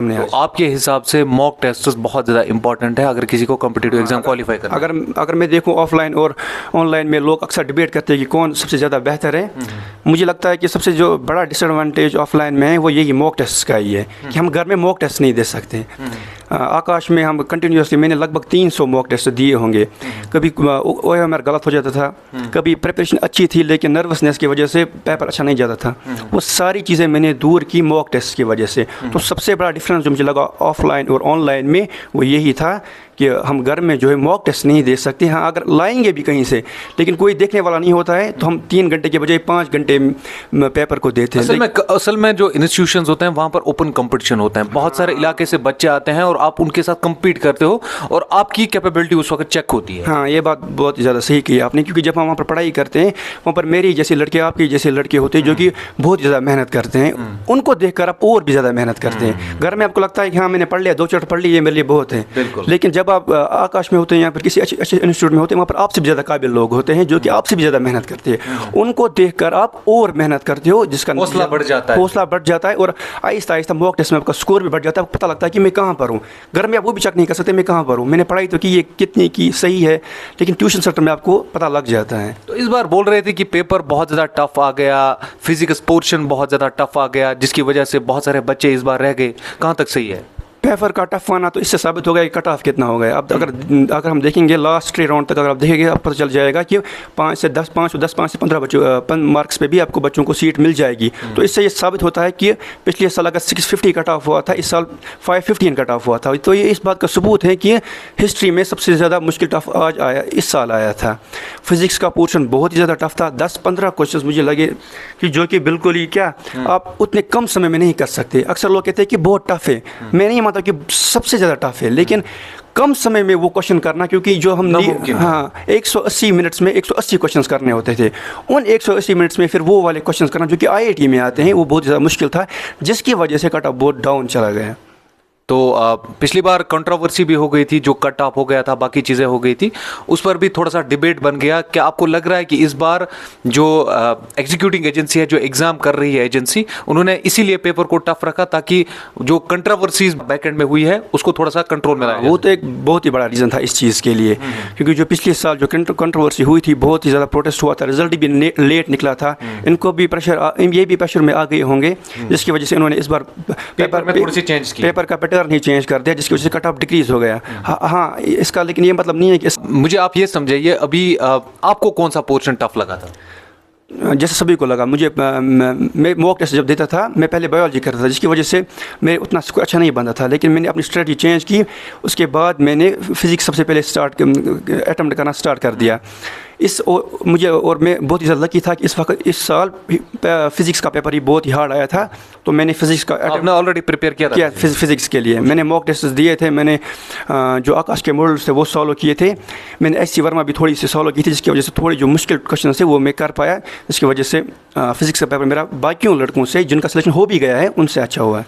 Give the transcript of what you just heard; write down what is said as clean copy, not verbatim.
तो आपके हिसाब से मॉक टेस्ट बहुत ज़्यादा इंपॉर्टेंट है अगर किसी को कॉम्पिटिटिव एग्जाम क्वालिफाई करना। अगर मैं देखूं ऑफलाइन और ऑनलाइन में लोग अक्सर डिबेट करते हैं कि कौन सबसे ज़्यादा बेहतर है। मुझे लगता है कि सबसे जो बड़ा डिसएडवांटेज ऑफलाइन में है वो यही मॉक टेस्ट का ही है कि हम घर में मॉक टेस्ट नहीं दे सकते। आकाश में हम कंटिन्यूसली, मैंने लगभग 300 मॉक टेस्ट दिए होंगे। कभी OMR गलत हो जाता था, कभी प्रिपरेशन अच्छी थी लेकिन नर्वसनेस की वजह से पेपर अच्छा नहीं जाता था। वो सारी चीज़ें मैंने दूर की मॉक टेस्ट की वजह से। तो सबसे बड़ा डिफरेंस जो मुझे लगा ऑफलाइन और ऑनलाइन में वो यही था कि हम घर में जो है मॉक टेस्ट नहीं दे सकते। हाँ, अगर लाएंगे भी कहीं से लेकिन कोई देखने वाला नहीं होता है तो हम 3 घंटे के बजाय 5 घंटे पेपर को देते हैं। असल में जो इंस्टीट्यूशंस होते हैं वहाँ पर ओपन कंपटीशन होता है, बहुत सारे इलाके से बच्चे आते हैं और आप उनके साथ कम्पीट करते हो और आपकी कैपेबिलिटी उस वक्त चेक होती है। हाँ, ये बात बहुत ज़्यादा सही की आपने, क्योंकि जब हम वहाँ पर पढ़ाई करते हैं वहाँ पर मेरी जैसे लड़के, आपके जैसे लड़के होते हैं जो कि बहुत ज़्यादा मेहनत करते हैं, उनको देखकर आप और भी ज़्यादा मेहनत करते हैं। घर में आपको लगता है कि हाँ मैंने पढ़ लिया, 2 चैप्टर पढ़ लिए, ये मेरे लिए बहुत है। लेकिन जब आप आकाश में होते हैं या फिर किसी अच्छे इंस्टीट्यूट में होते हैं, वहाँ पर आपसे भी ज़्यादा काबिल लोग होते हैं जो कि आपसे भी ज़्यादा मेहनत करते हैं। उनको देखकर आप और मेहनत करते हो, जिसका हौसला बढ़ जाता है और आहिस्ता आहिस्ता मॉक टेस्ट में आपका स्कोर भी बढ़ जाता है। पता लगता है कि मैं कहाँ पर हूँ। घर में आप वो भी चेक नहीं कर सकते मैं कहाँ पर हूँ। मैंने पढ़ाई तो की, ये कितनी की सही है, लेकिन ट्यूशन सेंटर में आपको पता लग जाता है। तो इस बार बोल रहे थे कि पेपर बहुत ज़्यादा टफ आ गया, फिजिक्स पोर्शन बहुत ज़्यादा टफ आ गया, जिसकी वजह से बहुत सारे बच्चे इस बार रह गए। कहाँ तक सही है? पेपर का टफ आना तो इससे साबित हो गया कि कट ऑफ कितना हो गया। अब अगर हम देखेंगे लास्ट 3 राउंड तक, अगर आप देखेंगे आप पता चल जाएगा कि 5 से 15 बच्चों मार्क्स पे भी आपको बच्चों को सीट मिल जाएगी। तो इससे ये साबित होता है कि पिछले साल अगर 650 कट ऑफ हुआ था, इस साल 515 कट ऑफ हुआ था। तो ये इस बात का सबूत है कि हिस्ट्री में सबसे ज़्यादा मुश्किल टफ इस साल आया था। फिज़िक्स का पोर्शन बहुत ही ज़्यादा टफ था। 10-15 क्वेश्चन मुझे लगे कि जो कि बिल्कुल ही क्या आप उतने कम समय में नहीं कर सकते। अक्सर लोग कहते हैं कि बहुत टफ है, मैं नहीं मानता कि सबसे ज़्यादा टफ है, लेकिन कम समय में वो क्वेश्चन करना, क्योंकि जो हम 180 मिनट्स में 180 क्वेश्चंस करने होते थे, उन 180 मिनट्स में फिर वो वाले क्वेश्चंस करना जो कि IIT में आते हैं, वो बहुत ज़्यादा मुश्किल था, जिसकी वजह से कट ऑफ बहुत डाउन चला गया। तो पिछली बार कंट्रोवर्सी भी हो गई थी, जो कट ऑफ हो गया था, बाकी चीज़ें हो गई थी, उस पर भी थोड़ा सा डिबेट बन गया। क्या आपको लग रहा है कि इस बार जो एग्जीक्यूटिंग एजेंसी है, जो एग्ज़ाम कर रही है एजेंसी, उन्होंने इसीलिए पेपर को टफ रखा ताकि जो कंट्रोवर्सीज बैकएंड में हुई है उसको थोड़ा सा कंट्रोल में लाया? वो तो एक बहुत ही बड़ा रीज़न था इस चीज़ के लिए, क्योंकि जो पिछले साल जो कंट्रोवर्सी हुई थी, बहुत ही ज़्यादा प्रोटेस्ट हुआ था, रिजल्ट भी लेट निकला था। इनको भी प्रेशर, ये भी प्रेशर में आ गए होंगे, जिसकी वजह से इन्होंने इस बार पेपर का पैटर्न नहीं चेंज कर दिया, जिसकी वजह से कट ऑफ डिक्रीज हो गया। हाँ, इसका लेकिन ये मतलब नहीं है कि मुझे आप ये समझाइए, अभी आपको कौन सा पोर्शन टफ लगा था? जैसे सभी को लगा, मैं मॉक टेस्ट जब देता था, मैं पहले बायोलॉजी करता था, जिसकी वजह से मेरे उतना स्कोर अच्छा नहीं बनता था, लेकिन मैंने अपनी स्ट्रेटजी चेंज की। उसके बाद मैंने फिज़िक्स सबसे पहले अटेम्प्ट करना स्टार्ट कर दिया। मैं बहुत ही ज़्यादा लकी था कि इस साल फिज़िक्स का पेपर ही बहुत ही हार्ड आया था, तो मैंने फिज़िक्स का आपने ऑलरेडी प्रिपेयर किया फिज़िक्स के लिए। मैंने मॉक टेस्ट दिए थे, मैंने जो आकाश के मॉडल्स थे वो सॉल्व किए थे, मैंने SC वर्मा भी थोड़ी सी सॉल्व की थी, जिसकी वजह से थोड़ी जो मुश्किल क्वेश्चन थे वो मैं कर पाया, जिसकी वजह से फिज़िक्स का पेपर मेरा बाकियों लड़कों से जिनका सिलेक्शन हो भी गया है उनसे अच्छा हुआ है।